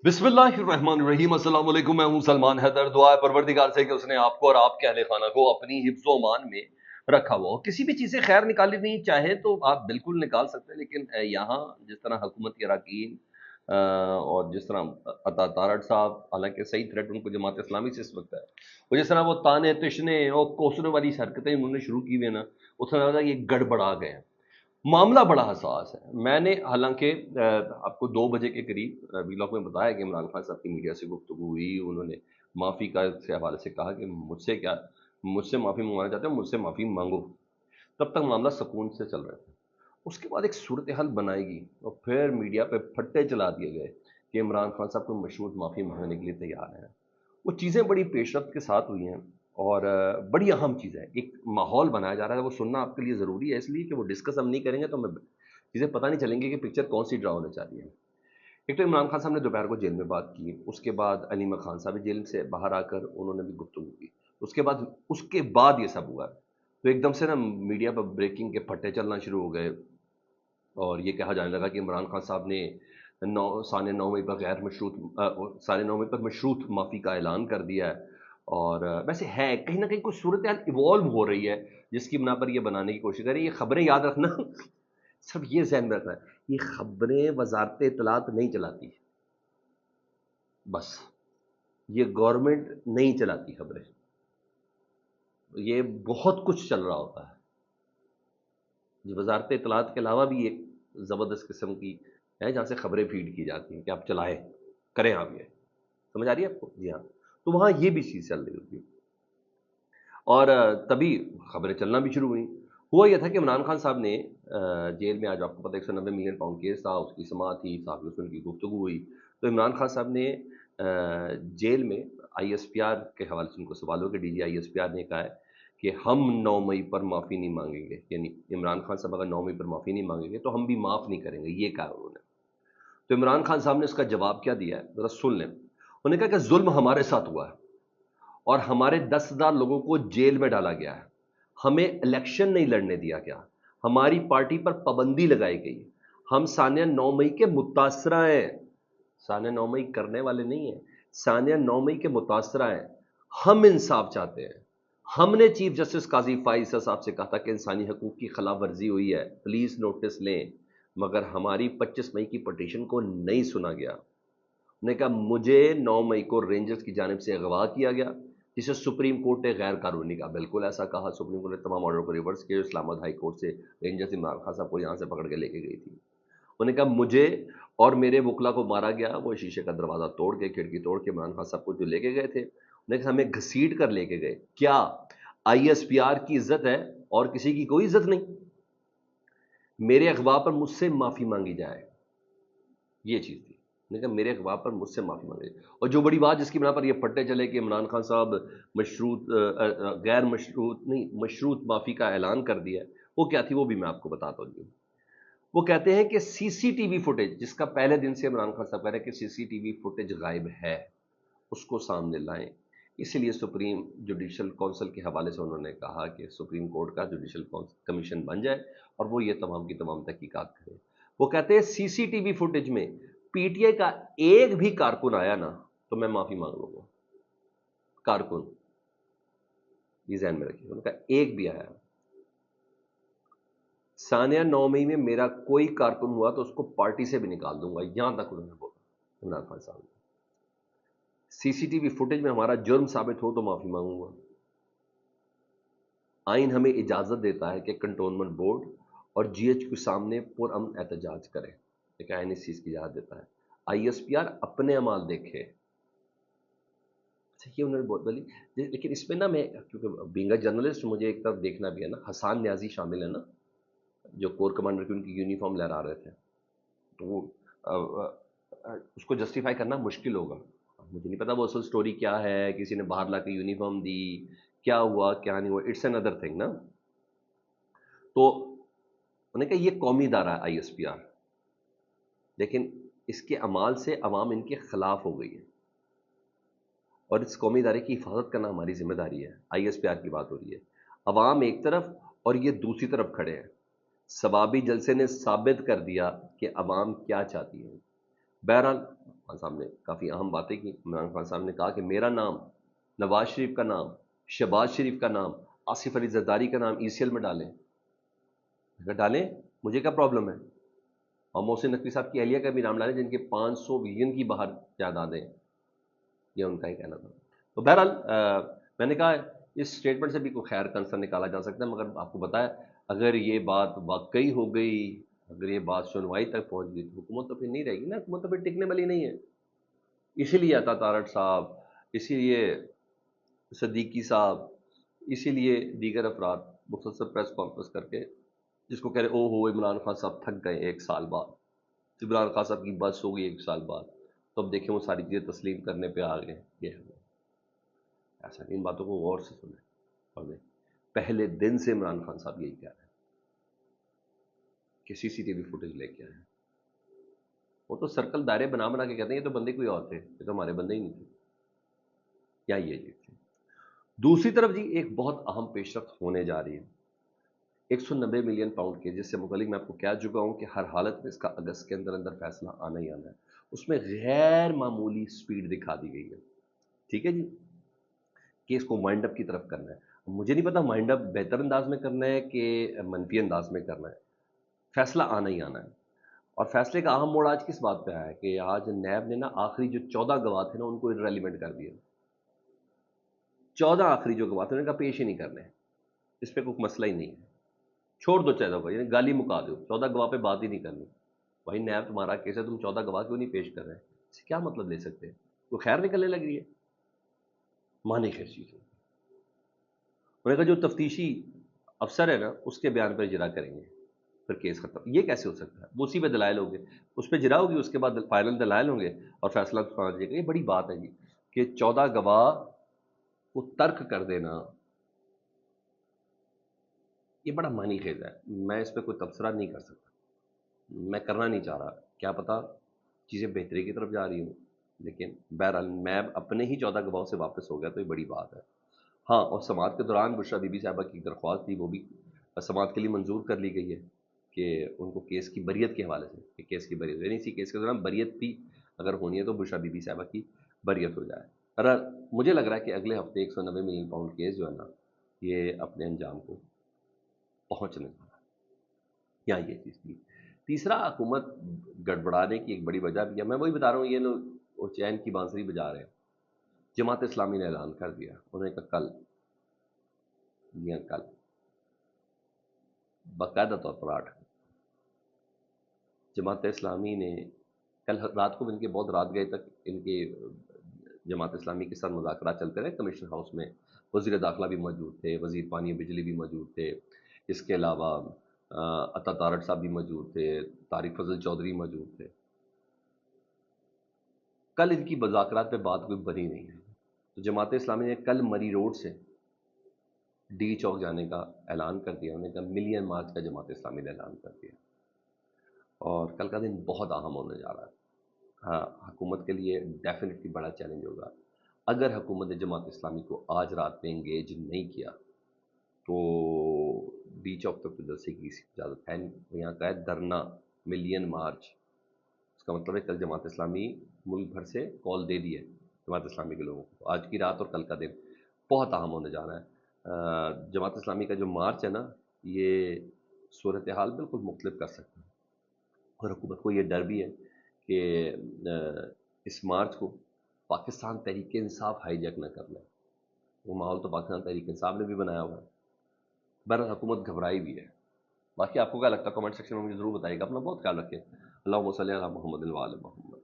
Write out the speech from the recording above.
बिस्मिल्लाहिर्रहमानिर्रहीम। अस्सलाम वालेकुम। मैं हूं सलमान हैदर। दुआ है परवरदिगार से कि उसने आपको और आपके अहले खाना को अपनी हिफ्ज़ व अमान में रखा हुआ हो। किसी भी चीज़ से खैर निकालनी चाहे तो आप बिल्कुल निकाल सकते हैं, लेकिन यहाँ जिस तरह हुकूमत के अरकान और जिस तरह अता तारड़ साहब, हालांकि सही थ्रेट उनको जमात इस्लामी से इस वक्त है, और जिस तरह वो ताने तिशने और कोसने वाली हरकतें उन्होंने शुरू की हुई है ना, उससे ज़्यादा ये गड़बड़ा गए हैं। मामला बड़ा हसास है। मैंने हालांकि आपको 2 बजे के करीब वीलॉग में बताया कि इमरान खान साहब की मीडिया से गुफ्तगू हुई। उन्होंने माफ़ी का के हवाले से कहा कि मुझसे माफ़ी मंगवाना चाहते हो, मुझसे माफ़ी मांगो। तब तक मामला सुकून से चल रहा था। उसके बाद एक सूरत हाल बनाएगी और फिर मीडिया पे फट्टे चला दिए गए कि इमरान खान साहब को मशरूत माफ़ी मांगने के लिए तैयार हैं। वो चीज़ें बड़ी पेशरफ्त के साथ हुई हैं और बड़ी अहम चीज़ है। एक माहौल बनाया जा रहा है, वो सुनना आपके लिए ज़रूरी है, इसलिए कि वो डिस्कस हम नहीं करेंगे तो हमें चीज़ें पता नहीं चलेंगी कि पिक्चर कौन सी ड्रा होने जा रही है। एक तो इमरान खान साहब ने दोपहर को जेल में बात की, उसके बाद अलीमा खान साहब भी जेल से बाहर आकर उन्होंने भी गुफ्तगू की। उसके बाद ये सब हुआ। तो एकदम से ना मीडिया पर ब्रेकिंग के फट्टे चलना शुरू हो गए और ये कहा जाने लगा कि इमरान खान साहब ने साढ़े 9 मई पर साढ़े 9 मई पर मशरूत माफ़ी का ऐलान कर दिया है। और वैसे है कहीं ना कहीं कुछ सूरत हाल इवॉल्व हो रही है जिसकी बिना पर ये बनाने की कोशिश करें। ये खबरें याद रखना सब ये जहन में रखना है, ये खबरें वजारत इत्तलात नहीं चलाती, बस ये गवर्नमेंट नहीं चलाती खबरें, ये बहुत कुछ चल रहा होता है। जी, वजारत इत्तलात के अलावा भी एक ज़बरदस्त किस्म की है जहाँ से खबरें फीड की जाती हैं कि आप चलाएं, करें आप ये। समझ आ रही है आपको? जी हाँ। तो वहाँ ये भी चीज़ चल रही होती है और तभी खबरें चलना भी शुरू हुई। हुआ ये था कि इमरान खान साहब ने जेल में, आज आपको पता है 190 मिलियन पाउंड केस था, उसकी समाअत थी, साहब से उनकी गुफ्तगू हुई। तो इमरान खान साहब ने जेल में आईएसपीआर के हवाले से उनको सवाल हुआ कि डीजी आईएसपीआर ने कहा है कि हम 9 मई पर माफ़ी नहीं मांगेंगे, यानी इमरान खान साहब अगर 9 मई पर माफ़ी नहीं मांगेंगे तो हम भी माफ़ नहीं करेंगे, ये कहा उन्होंने। तो इमरान खान साहब ने उसका जवाब क्या दिया है ज़रा सुन लें। उन्होंने कहा कि जुल्म हमारे साथ हुआ है और हमारे 10,000 लोगों को जेल में डाला गया है, हमें इलेक्शन नहीं लड़ने दिया गया, हमारी पार्टी पर पाबंदी लगाई गई, हम सानिया 9 मई के मुतासरा हैं, सानिया 9 मई करने वाले नहीं हैं, सानिया 9 मई के मुतासरा हैं। हम इंसाफ चाहते हैं। हमने चीफ जस्टिस काजी फाइज साहब से कहा था कि इंसानी हकूक की खिलाफ वर्जी हुई है, प्लीज नोटिस लें, मगर हमारी 25 मई की पटिशन को नहीं सुना गया। ने कहा मुझे 9 मई को रेंजर्स की जानिब से अगवा किया गया, जिसे सुप्रीम कोर्ट ने गैर कानूनी कहा। बिल्कुल ऐसा कहा, सुप्रीम कोर्ट ने तमाम ऑर्डर को रिवर्स किया। इस्लामाबाद हाई कोर्ट से रेंजर्स इमरान खान साहब को यहाँ से पकड़ के लेके गई थी। उन्होंने कहा मुझे और मेरे वकला को मारा गया, वो शीशे का दरवाजा तोड़ के, खिड़की तोड़ के इमरान खान साहब को जो लेके गए थे, उन्होंने कहा हमें घसीट कर लेके गए। क्या आईएसपीआर की इज्जत है और किसी की कोई इज्जत नहीं? मेरे अगवा पर मुझसे माफी मांगी जाए, ये चीज थी। मैंने कहा मेरे अगवा पर मुझसे माफी मांगी। और जो बड़ी बात जिसकी बिना पर ये फट्टे चले कि इमरान खान साहब गैर मशरूत नहीं मशरूत माफी का ऐलान कर दिया, वो क्या थी वो भी मैं आपको बताता हूँ। वो कहते हैं कि सीसीटीवी फुटेज, जिसका पहले दिन से इमरान खान साहब कह रहे हैं कि सीसीटीवी फुटेज गायब है, उसको सामने लाएं। इसीलिए सुप्रीम जुडिशल काउंसिल के हवाले से उन्होंने कहा कि सुप्रीम कोर्ट का जुडिशल कमीशन बन जाए और वो ये तमाम की तमाम तहकीकात करे। वो कहते हैं सीसीटीवी फुटेज में पीटीआई का एक भी कारकुन आया ना तो मैं माफी मांग लूंगा। कारकुन, ये ध्यान में रखिए, उनका एक भी आया। सानिया 9 मई में मेरा कोई कारकुन हुआ तो उसको पार्टी से भी निकाल दूंगा, यहां तक उन्होंने बोला इमरान खान साहब ने। सीसीटीवी फुटेज में हमारा जुर्म साबित हो तो माफी मांगूंगा। आइन हमें इजाजत देता है कि कंटोनमेंट बोर्ड और जीएच के सामने पुरअमन एहतजाज करें, एक आइन इस चीज की इजाजत देता है। आईएसपीआर अपने अमाल देखे। ये उन्होंने बहुत बोली। लेकिन इसमें ना मैं, क्योंकि बीइंग अ जर्नलिस्ट मुझे एक तरफ देखना भी है ना, हसान न्याजी शामिल है ना, जो कोर कमांडर की उनकी यूनिफॉर्म लहरा रहे थे, तो वो उसको जस्टिफाई करना मुश्किल होगा। मुझे नहीं पता वो असल स्टोरी क्या है, किसी ने बाहर लाके यूनिफॉर्म दी, क्या हुआ क्या नहीं हुआ, इट्स अनदर थिंग ना। तो उन्होंने कहा ये कौमी इदारा है आईएसपीआर, लेकिन इसके अमाल से अवाम इनके खिलाफ हो गई है और इस कौमी इदारे की हिफाजत करना हमारी जिम्मेदारी है। आईएसपीआर की बात हो रही है, अवाम एक तरफ और ये दूसरी तरफ खड़े हैं। सबाबी जलसे ने साबित कर दिया कि अवाम क्या चाहती है। बहरहाल خان صاحب نے کافی اہم باتیں کی. عمران خان صاحب نے کہا کہ میرا نام، نواز شریف کا نام، شہباز شریف کا نام، آصف علی زرداری کا نام ECL میں ڈالیں. اگر ڈالیں مجھے کیا پرابلم ہے؟ اور محسن نقوی صاحب کی اہلیہ کا بھی نام ڈالیں جن کے 500 بلین کی باہر جائیدادیں. یہ ان کا ہی کہنا تھا. تو بہرحال میں نے کہا اس اسٹیٹمنٹ سے بھی کوئی خیر کنسرن نکالا جا سکتا ہے، مگر آپ کو بتایا اگر یہ بات واقعی ہو گئی، اگر یہ بات سنوائی تک پہنچ گئی تو حکومت تو پھر نہیں رہے گی نا، حکومت تو پھر ٹکنے والی نہیں ہے. اسی لیے عطا تارڑ صاحب، اسی لیے صدیقی صاحب، اسی لیے دیگر افراد مختصر پریس کانفرنس کر کے جس کو کہہ رہے او ہو عمران خان صاحب تھک گئے 1 سال بعد، عمران خان صاحب کی بس ہو گئی 1 سال بعد، تو اب دیکھیں وہ ساری چیزیں تسلیم کرنے پہ آ گئے. یہ ہے ایسا نہیں، ان باتوں کو غور سے سنیں اور دیکھیں. پہلے دن سے عمران خان صاحب یہی کہہ رہے ہیں کہ CCTV فوٹیج لے کے آئے. وہ تو سرکل دائرے بنا بنا کے کہتے ہیں یہ تو بندے کوئی اور تھے، یہ تو ہمارے بندے ہی نہیں تھے. کیا یہ چیز تھی؟ دوسری طرف جی ایک بہت اہم پیش رفت ہونے جا رہی ہے 190 ملین پاؤنڈ کے، جس سے متعلق میں آپ کو کہہ چکا ہوں کہ ہر حالت میں اس کا اگست کے اندر اندر فیصلہ آنا ہی آنا ہے. اس میں غیر معمولی سپیڈ دکھا دی گئی ہے. ٹھیک ہے جی، کہ اس کو مائنڈ اپ کی طرف کرنا ہے. مجھے نہیں پتا مائنڈ اپ بہتر انداز میں کرنا ہے کہ منفی انداز میں کرنا ہے. فیصلہ آنا ہی آنا ہے. اور فیصلے کا اہم موڑ آج کس بات پہ آیا ہے کہ آج نیب نے نا آخری جو 14 گواہ تھے نا ان کو ریلیونٹ کر دیا. 14 آخری جو گواہ تھے انہوں نے کہا پیش ہی نہیں کرنے، اس پہ کوئی مسئلہ ہی نہیں ہے، چھوڑ دو چاہے دو، یعنی گالی مکا دو، 14 گواہ پہ بات ہی نہیں کرنی. بھائی نیب تمہارا کیس ہے، تم 14 گواہ کیوں نہیں پیش کر رہے ہیں؟ اس سے کیا مطلب لے سکتے ہیں؟ کوئی خیر نکلنے لگ رہی ہے؟ مانی خیر چیز. انہوں نے کہا جو تفتیشی افسر ہے نا اس کے بیان پر اجرا کریں گے پھر کیس ختم. یہ کیسے ہو سکتا ہے؟ وہ اسی پہ دلائل ہوں گے، اس پہ اجرا ہوگی، اس کے بعد فائنل دلائل ہوں گے اور فیصلہ سنا دیجیے گا. یہ بڑی بات ہے جی کہ 14 گواہ کو ترک کر دینا، یہ بڑا معنی خیز ہے. میں اس پہ کوئی تبصرہ نہیں کر سکتا، میں کرنا نہیں چاہ رہا. کیا پتا چیزیں بہتری کی طرف جا رہی ہوں، لیکن بہرحال میں اپنے ہی 14 گواہوں سے واپس ہو گیا تو یہ بڑی بات ہے. ہاں، اور سماعت کے دوران بشرا بی بی صاحبہ کی درخواست تھی، وہ بھی سماعت کے لیے منظور کر لی گئی ہے کہ ان کو کیس کی بریت کے حوالے سے، کہ کیس کی بریت یعنی اسی کیس کے دوران بریت بھی اگر ہونی ہے تو بشرا بی بی صاحبہ کی بریت ہو جائے. مجھے لگ رہا ہے کہ اگلے ہفتے 190 ملین پاؤنڈ کیس جو ہے نا یہ اپنے انجام کو پہنچنے والا ہے. یہاں یہ چیز تھی. تیسرا، حکومت گڑبڑانے کی ایک بڑی وجہ بھی ہے. میں وہی بتا رہا ہوں، یہ لوگ وہ چین کی بانسری بجا رہے ہیں. جماعت اسلامی نے اعلان کر دیا، انہوں نے کہا کل باقاعدہ طور پر 8 جماعت اسلامی نے کل رات کو ان کے بہت رات گئے تک ان کے جماعت اسلامی کے ساتھ مذاکرات چلتے رہے کمشن ہاؤس میں. وزیر داخلہ بھی موجود تھے، وزیر پانی بجلی بھی موجود تھے، اس کے علاوہ عطا تارڑ صاحب بھی موجود تھے، طارق فضل چودھری موجود تھے. کل ان کی مذاکرات پہ بات کوئی بنی نہیں ہے. تو جماعت اسلامی نے کل مری روڈ سے ڈی چوک جانے کا اعلان کر دیا. انہوں نے کہا ملین مارچ کا جماعت اسلامی نے اعلان کر دیا. اور کل کا دن بہت اہم ہونے جا رہا ہے. ہاں، حکومت کے لیے ڈیفینیٹلی بڑا چیلنج ہوگا. اگر حکومت نے جماعت اسلامی کو آج رات میں انگیج نہیں کیا تو ڈی چوک تک تو جلسے کی اجازت ہے نہیں. یہاں کا ہے دھرنا ملین مارچ. اس کا مطلب ہے کل جماعت اسلامی ملک بھر سے کال دے دی ہے جماعت اسلامی کے لوگوں کو. آج کی رات اور کل کا دن بہت اہم ہونے جا رہا ہے. جماعت اسلامی کا جو مارچ ہے نا یہ صورتحال بالکل مختلف کر سکتا ہے. اور حکومت کو یہ ڈر بھی ہے کہ اس مارچ کو پاکستان تحریک انصاف ہائی جیک نہ کر لے. وہ ماحول تو پاکستان تحریک انصاف نے بھی بنایا ہوا ہے. بہرحال حکومت گھبرائی بھی ہے. باقی آپ کو کیا لگتا ہے کمنٹ سیکشن میں مجھے ضرور بتائیے گا. اپنا بہت خیال رکھیں. اللہم صلی علی محمد و علی محمد.